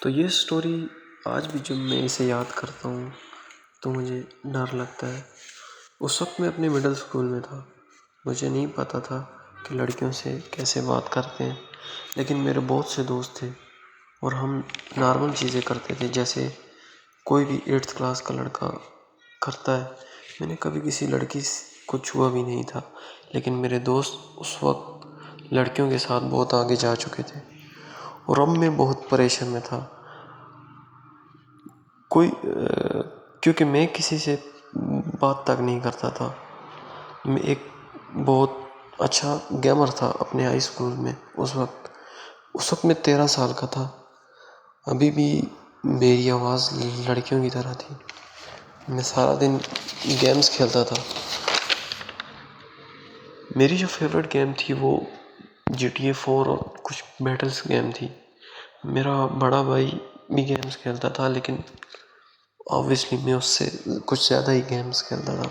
تو یہ سٹوری آج بھی جب میں اسے یاد کرتا ہوں تو مجھے ڈر لگتا ہے۔ اس وقت میں اپنے مڈل اسکول میں تھا، مجھے نہیں پتا تھا کہ لڑکیوں سے کیسے بات کرتے ہیں، لیکن میرے بہت سے دوست تھے اور ہم نارمل چیزیں کرتے تھے جیسے کوئی بھی 8th کلاس کا لڑکا کرتا ہے۔ میں نے کبھی کسی لڑکی کو چھوا بھی نہیں تھا، لیکن میرے دوست اس وقت لڑکیوں کے ساتھ بہت آگے جا چکے تھے اور اب میں بہت پریشان میں تھا کیونکہ میں کسی سے بات تک نہیں کرتا تھا۔ میں ایک بہت اچھا گیمر تھا اپنے ہائی اسکول میں۔ اس وقت میں 13 سال کا تھا۔ ابھی بھی میری آواز لڑکیوں کی طرح تھی۔ میں سارا دن گیمز کھیلتا تھا۔ میری جو فیوریٹ گیم تھی وہ GTA 4 اور کچھ بیٹلز گیم تھی۔ میرا بڑا بھائی بھی گیمز کھیلتا تھا، لیکن آبویسلی میں اس سے کچھ زیادہ ہی گیمز کھیلتا تھا۔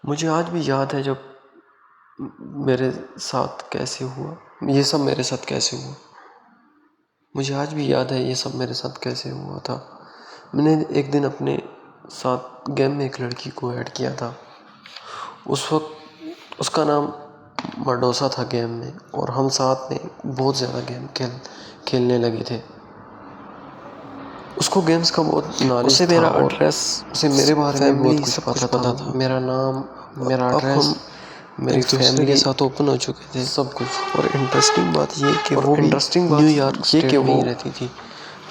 مجھے آج بھی یاد ہے جب میرے ساتھ کیسے ہوا، یہ سب میرے ساتھ کیسے ہوا۔ مجھے آج بھی یاد ہے یہ سب میرے ساتھ کیسے ہوا تھا۔ میں نے ایک دن اپنے ساتھ گیم میں ایک لڑکی کو ایڈ کیا تھا۔ اس وقت اس کا نام مڈوسا تھا گیم میں، اور ہم ساتھ میں بہت زیادہ گیم کھیلنے لگے تھے۔ اس کو گیمز کا بہت نالج تھا اور اسے میرے بارے میں بہت کچھ پتا تھا۔ میرا نام، میرا ایڈریس، میری فیملی کے ساتھ اوپن ہو چکے تھے، سب کچھ۔ اور انٹرسٹنگ بات یہ کہ وہ نیو یارک اسٹیٹ میں ہی رہتی تھی،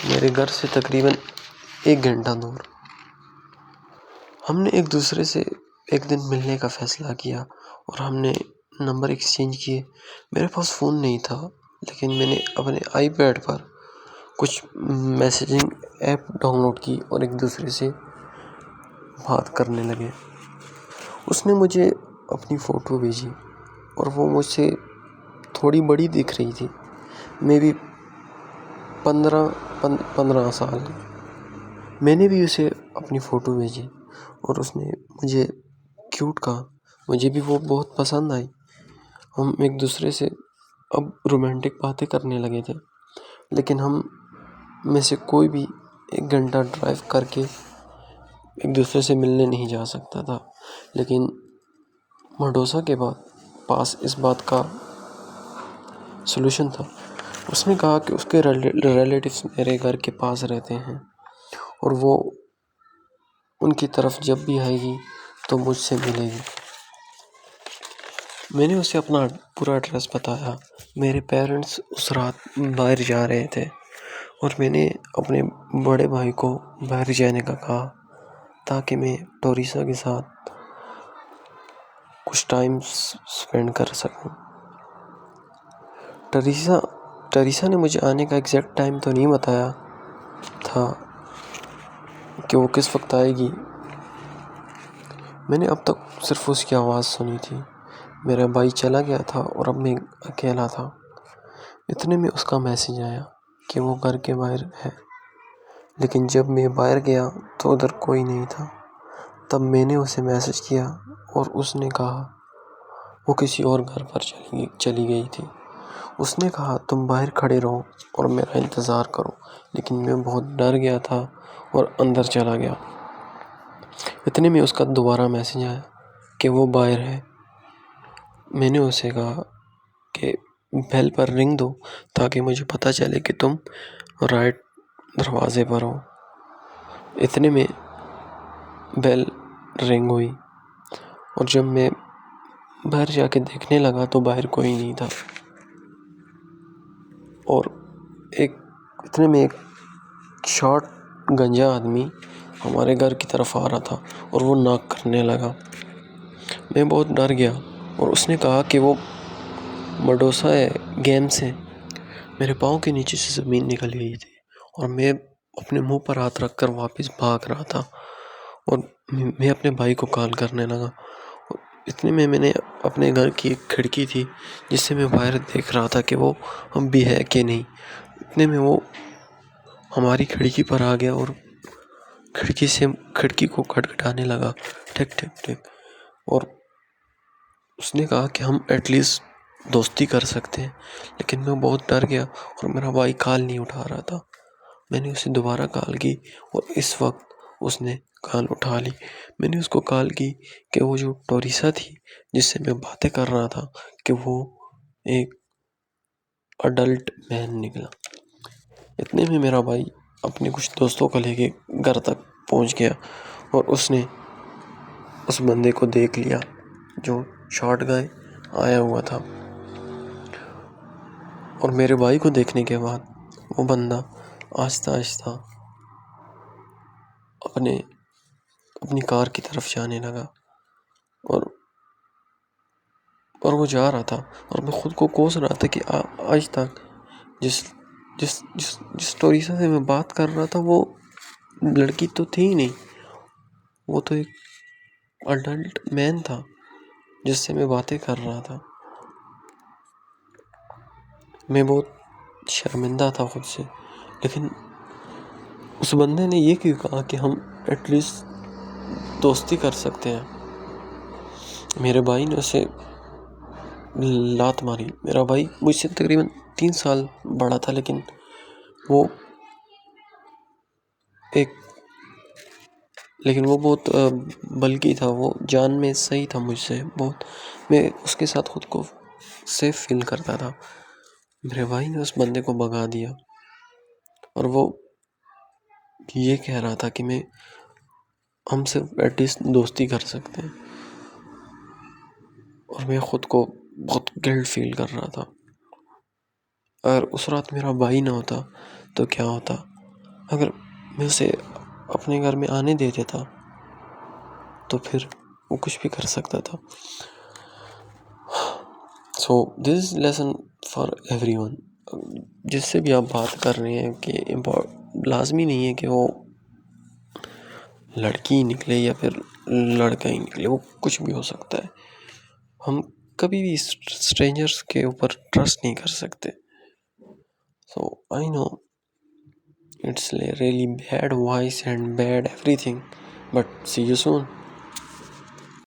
میرے گھر سے تقریباً 1 گھنٹہ دور۔ ہم نے ایک دوسرے سے ایک دن ملنے کا فیصلہ کیا اور ہم نے نمبر ایکسچینج کیے۔ میرے پاس فون نہیں تھا، لیکن میں نے اپنے آئی پیڈ پر کچھ میسیجنگ ایپ ڈاؤن لوڈ کی اور ایک دوسرے سے بات کرنے لگے۔ اس نے مجھے اپنی فوٹو بھیجی اور وہ مجھ سے تھوڑی بڑی دکھ رہی تھی، میں بھی 15 سال۔ میں نے بھی اسے اپنی فوٹو بھیجی اور اس نے مجھے کیوٹ کہا، مجھے بھی وہ بہت پسند آئی۔ ہم ایک دوسرے سے اب رومانٹک باتیں کرنے لگے تھے، لیکن ہم میں سے کوئی بھی 1 گھنٹہ ڈرائیو کر کے ایک دوسرے سے ملنے نہیں جا سکتا تھا۔ لیکن مڈوسا کے پاس اس بات کا سلوشن تھا۔ اس نے کہا کہ اس کے ریلیٹیوز میرے گھر کے پاس رہتے ہیں اور وہ ان کی طرف جب بھی آئے گی تو مجھ سے ملے گی۔ میں نے اسے اپنا پورا ایڈریس بتایا۔ میرے پیرنٹس اس رات باہر جا رہے تھے اور میں نے اپنے بڑے بھائی کو باہر جانے کا کہا تاکہ میں ٹوریسا کے ساتھ کچھ ٹائم سپینڈ کر سکوں۔ ٹریسا نے مجھے آنے کا ایگزیکٹ ٹائم تو نہیں بتایا تھا کہ وہ کس وقت آئے گی۔ میں نے اب تک صرف اس کی آواز سنی تھی۔ میرا بھائی چلا گیا تھا اور اب میں اکیلا تھا۔ اتنے میں اس کا میسیج آیا کہ وہ گھر کے باہر ہے، لیکن جب میں باہر گیا تو ادھر کوئی نہیں تھا۔ تب میں نے اسے میسیج کیا اور اس نے کہا وہ کسی اور گھر پر چلی گئی تھی۔ اس نے کہا تم باہر کھڑے رہو اور میرا انتظار کرو، لیکن میں بہت ڈر گیا تھا اور اندر چلا گیا۔ اتنے میں اس کا دوبارہ میسیج آیا کہ وہ باہر ہے۔ میں نے اسے کہا کہ بیل پر رنگ دو تاکہ مجھے پتہ چلے کہ تم رائٹ دروازے پر ہو۔ اتنے میں بیل رنگ ہوئی اور جب میں باہر جا کے دیکھنے لگا تو باہر کوئی نہیں تھا، اور اتنے میں ایک شارٹ گنجا آدمی ہمارے گھر کی طرف آ رہا تھا اور وہ ناک کرنے لگا۔ میں بہت ڈر گیا اور اس نے کہا کہ وہ مڈوسا ہے، گیم سے۔ میرے پاؤں کے نیچے سے زمین نکل گئی تھی اور میں اپنے منہ پر ہاتھ رکھ کر واپس بھاگ رہا تھا اور میں اپنے بھائی کو کال کرنے لگا۔ اتنے میں نے اپنے گھر کی ایک کھڑکی تھی جس سے میں باہر دیکھ رہا تھا کہ وہ اب بھی ہے کہ نہیں۔ اتنے میں وہ ہماری کھڑکی پر آ گیا اور کھڑکی کو کھٹکھٹانے لگا، ٹھک ٹھک ٹھک، اور اس نے کہا کہ ہم ایٹ لیسٹ دوستی کر سکتے ہیں، لیکن میں بہت ڈر گیا اور میرا بھائی کال نہیں اٹھا رہا تھا۔ میں نے اسے دوبارہ کال کی اور اس وقت اس نے کال اٹھا لی۔ میں نے اس کو کال کی کہ وہ جو ٹوریسا تھی جس سے میں باتیں کر رہا تھا کہ وہ ایک اڈلٹ مین نکلا۔ اتنے میں میرا بھائی اپنے کچھ دوستوں کو لے کے گھر تک پہنچ گیا اور اس نے اس بندے کو دیکھ لیا جو شارٹ گائے آیا ہوا تھا، اور میرے بھائی کو دیکھنے کے بعد وہ بندہ آہستہ آہستہ اپنی کار کی طرف جانے لگا اور وہ جا رہا تھا، اور میں خود کو کوس رہا تھا کہ آج تک جس ٹوریسا سے میں بات کر رہا تھا وہ لڑکی تو تھی ہی نہیں، وہ تو ایک اڈلٹ مین تھا جس سے میں باتیں کر رہا تھا۔ میں بہت شرمندہ تھا خود سے، لیکن اس بندے نے یہ کیوں کہا کہ ہم ایٹ لیسٹ دوستی کر سکتے ہیں۔ میرے بھائی نے اسے لات ماری۔ میرا بھائی مجھ سے تقریباً 3 سال بڑا تھا، لیکن وہ بہت بلکی تھا، وہ جان میں صحیح تھا مجھ سے بہت، میں اس کے ساتھ خود کو سیف فیل کرتا تھا۔ میرے بھائی نے اس بندے کو بھگا دیا اور وہ یہ کہہ رہا تھا کہ ہم صرف ایٹ لیسٹ دوستی کر سکتے ہیں، اور میں خود کو بہت گلٹ فیل کر رہا تھا۔ اگر اس رات میرا بھائی نہ ہوتا تو کیا ہوتا؟ اگر میں اسے اپنے گھر میں آنے دے دیتا تو پھر وہ کچھ بھی کر سکتا تھا۔ سو دس از لیسن فار ایوری ون۔ جس سے بھی آپ بات کر رہے ہیں کہ لازمی نہیں ہے کہ وہ لڑکی نکلے یا پھر لڑکا ہی نکلے، وہ کچھ بھی ہو سکتا ہے۔ ہم کبھی بھی اسٹرینجرس کے اوپر ٹرسٹ نہیں کر سکتے۔ سو آئی نو it's really bad voice and bad everything, but see you soon.